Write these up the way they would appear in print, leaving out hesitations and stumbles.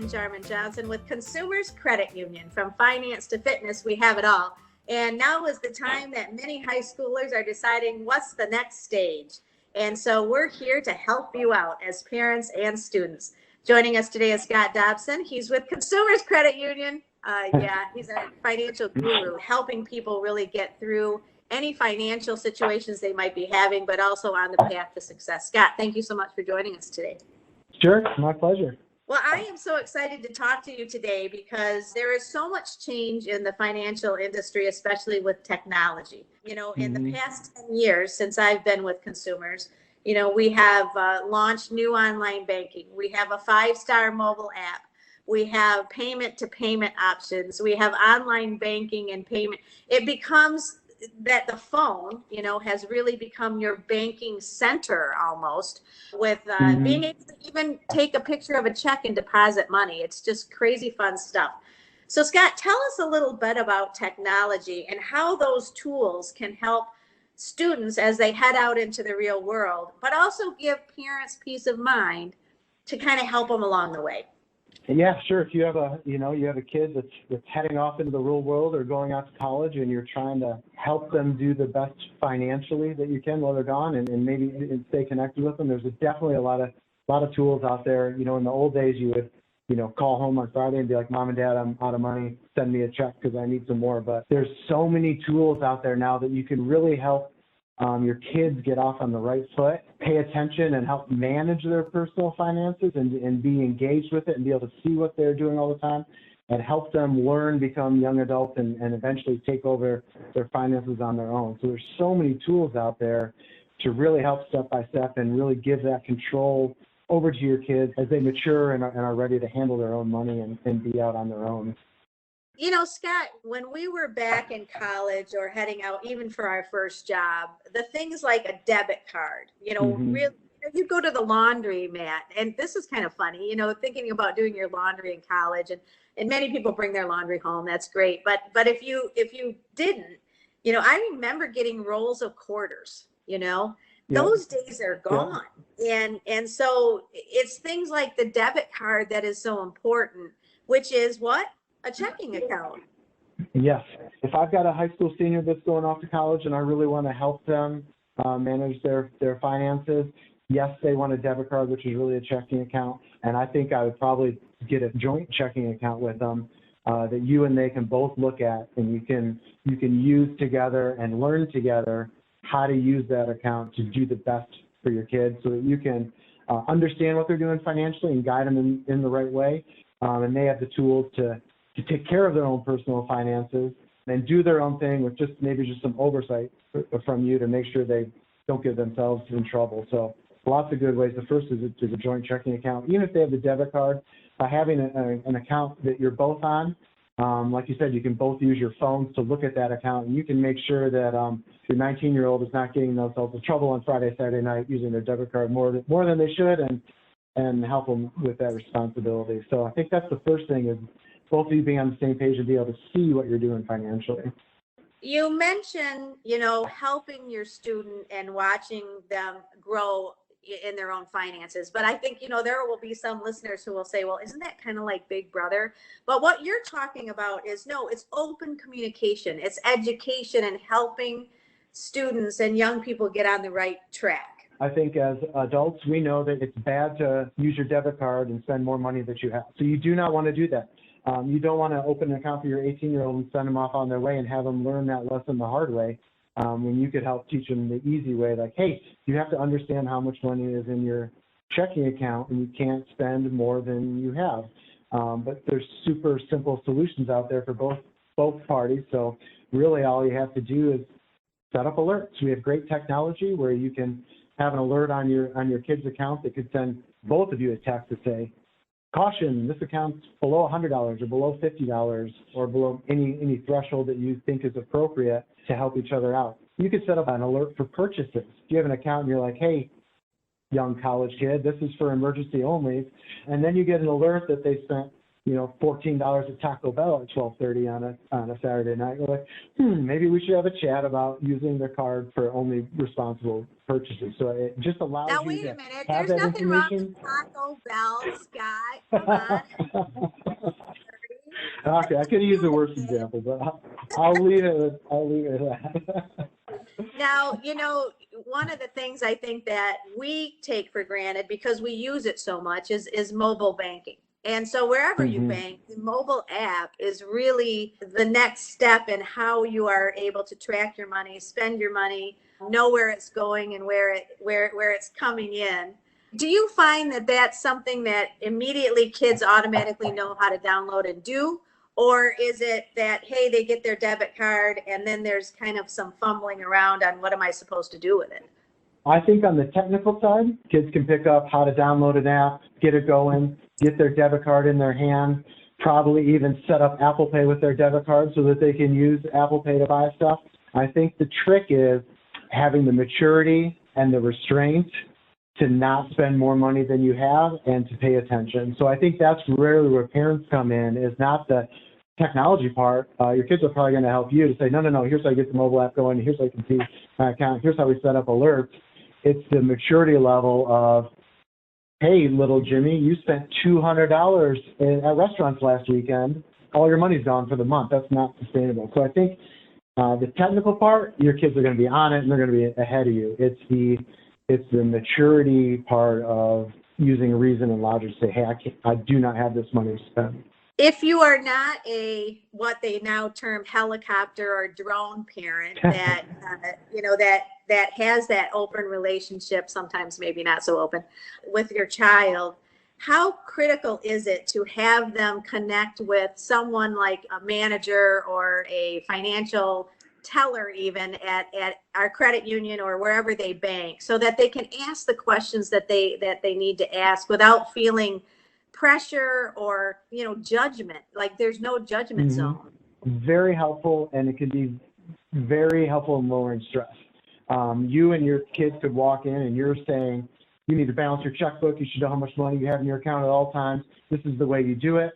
Lynn Jarman Johnson with Consumers Credit Union. From finance to fitness, we have it all. And now is the time that many high schoolers are deciding what's the next stage. And so we're here to help you out as parents and students. Joining us today is Scott Dobson. He's with Consumers Credit Union. He's a financial guru, helping people really get through any financial situations they might be having, but also on the path to success. Scott, thank you so much for joining us today. Sure, my pleasure. Well, I am so excited to talk to you today because there is so much change in the financial industry, especially with technology. You know, in the past 10 years since I've been with Consumers, you know, we have launched new online banking. We have a 5-star mobile app. We have payment to payment options. We have online banking and payment. It becomes that the phone, you know, has really become your banking center almost, with being able to even take a picture of a check and deposit money. It's just crazy fun stuff. So Scott, tell us a little bit about technology and how those tools can help students as they head out into the real world, but also give parents peace of mind to kind of help them along the way. Yeah, sure. If you have a kid that's heading off into the real world or going out to college, and you're trying to help them do the best financially that you can while they're gone, and maybe stay connected with them, there's definitely a lot of tools out there. You know, in the old days, you would, you know, call home on Friday and be like, "Mom and Dad, I'm out of money. Send me a check because I need some more." But there's so many tools out there now that you can really help your kids get off on the right foot, pay attention, and help manage their personal finances, and be engaged with it and be able to see what they're doing all the time, and help them learn, become young adults, and eventually take over their finances on their own. So there's so many tools out there to really help step by step and really give that control over to your kids as they mature and are ready to handle their own money and be out on their own. You know, Scott, when we were back in college or heading out, even for our first job, the things like a debit card, you know, really, you go to the laundry mat, and this is kind of funny, you know, thinking about doing your laundry in college, and many people bring their laundry home. That's great. But if you didn't, you know, I remember getting rolls of quarters, you know, those days are gone. And so it's things like the debit card that is so important, which is what? A checking account. Yes. If I've got a high school senior that's going off to college and I really want to help them manage their finances, yes, they want a debit card, which is really a checking account. And I think I would probably get a joint checking account with them that you and they can both look at, and you can use together and learn together how to use that account to do the best for your kids, so that you can understand what they're doing financially and guide them in the right way. And they have the tools to take care of their own personal finances and do their own thing with maybe just some oversight from you to make sure they don't get themselves in trouble. So lots of good ways. The first is a joint checking account. Even if they have the debit card, by having an account that you're both on, like you said, you can both use your phones to look at that account, and you can make sure that your 19-year-old is not getting themselves in trouble on Friday, Saturday night using their debit card more than they should, and help them with that responsibility. So I think that's the first thing, is both of you being on the same page and be able to see what you're doing financially. You mentioned, you know, helping your student and watching them grow in their own finances. But I think, you know, there will be some listeners who will say, well, isn't that kind of like Big Brother? But what you're talking about is, no, it's open communication. It's education and helping students and young people get on the right track. I think as adults, we know that it's bad to use your debit card and spend more money that you have. So you do not want to do that. You don't want to open an account for your 18-year-old and send them off on their way and have them learn that lesson the hard way, when you could help teach them the easy way, like, hey, you have to understand how much money is in your checking account, and you can't spend more than you have. But there's super simple solutions out there for both parties. So really all you have to do is set up alerts. We have great technology where you can have an alert on your kid's account that could send both of you a text to say, caution, this account's below $100 or below $50 or below any threshold that you think is appropriate to help each other out. You could set up an alert for purchases. If you have an account and you're like, hey, young college kid, this is for emergency only, and then you get an alert that they spent $14 at Taco Bell at 12:30 on a Saturday night. We're like, maybe we should have a chat about using the card for only responsible purchases. So it just allows Now, you wait to a minute. have There's that nothing wrong with information. Taco Bell, Scott. Come on. Okay, I could use a worse example, but I'll leave it at that. Now, one of the things I think that we take for granted because we use it so much is mobile banking. And so wherever you bank, the mobile app is really the next step in how you are able to track your money, spend your money, know where it's going and where it's coming in. Do you find that that's something that immediately kids automatically know how to download and do? Or is it that, hey, they get their debit card and then there's kind of some fumbling around on what am I supposed to do with it? I think on the technical side, kids can pick up how to download an app, get it going, get their debit card in their hand, probably even set up Apple Pay with their debit card so that they can use Apple Pay to buy stuff. I think the trick is having the maturity and the restraint to not spend more money than you have and to pay attention. So I think that's rarely where parents come in, is not the technology part. Your kids are probably going to help you to say, no, here's how you get the mobile app going, here's how you can see my account, here's how we set up alerts. It's the maturity level of, hey, little Jimmy, you spent $200 at restaurants last weekend. All your money's gone for the month. That's not sustainable. So I think the technical part, your kids are going to be on it and they're going to be ahead of you. It's the maturity part of using reason and logic to say, hey, I do not have this money to spend. If you are not what they now term helicopter or drone parent that that has that open relationship, sometimes maybe not so open, with your child, how critical is it to have them connect with someone like a manager or a financial teller even at our credit union or wherever they bank, so that they can ask the questions that they need to ask without feeling pressure or judgment? Like there's no judgment zone. Very helpful, and it can be very helpful in lowering stress. You and your kids could walk in and you're saying you need to balance your checkbook, you should know how much money you have in your account at all times, this is the way you do it.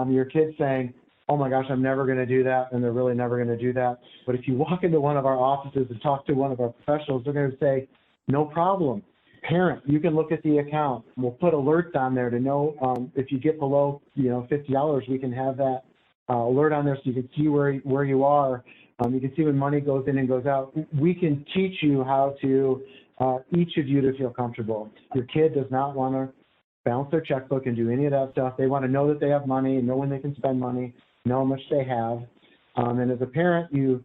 Your kid's saying, oh my gosh, I'm never going to do that, and they're really never going to do that. But if you walk into one of our offices and talk to one of our professionals, they're going to say, no problem. Parent, you can look at the account. We'll put alerts on there to know if you get below $50, we can have that alert on there so you can see where you are. You can see when money goes in and goes out. We can teach you how to, each of you to feel comfortable. Your kid does not want to balance their checkbook and do any of that stuff. They want to know that they have money and know when they can spend money, know how much they have. And as a parent, you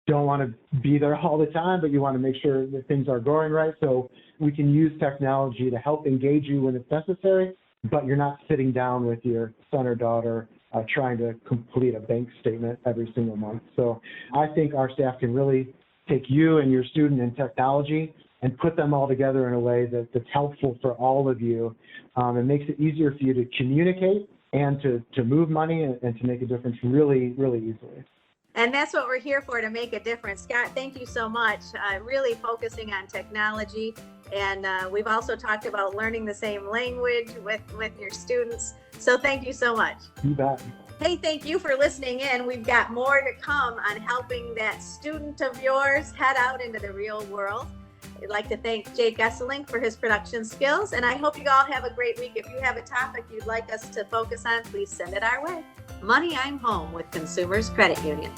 don't want to be there all the time, but you want to make sure that things are going right. So we can use technology to help engage you when it's necessary, but you're not sitting down with your son or daughter trying to complete a bank statement every single month. So I think our staff can really take you and your student and technology and put them all together in a way that's helpful for all of you. It makes it easier for you to communicate and to move money and to make a difference really, really easily. And that's what we're here for, to make a difference. Scott, thank you so much. Really focusing on technology. And we've also talked about learning the same language with your students. So thank you so much. You bet. Hey, thank you for listening in. We've got more to come on helping that student of yours head out into the real world. I'd like to thank Jay Gesseling for his production skills. And I hope you all have a great week. If you have a topic you'd like us to focus on, please send it our way. Money, I'm home with Consumers Credit Union.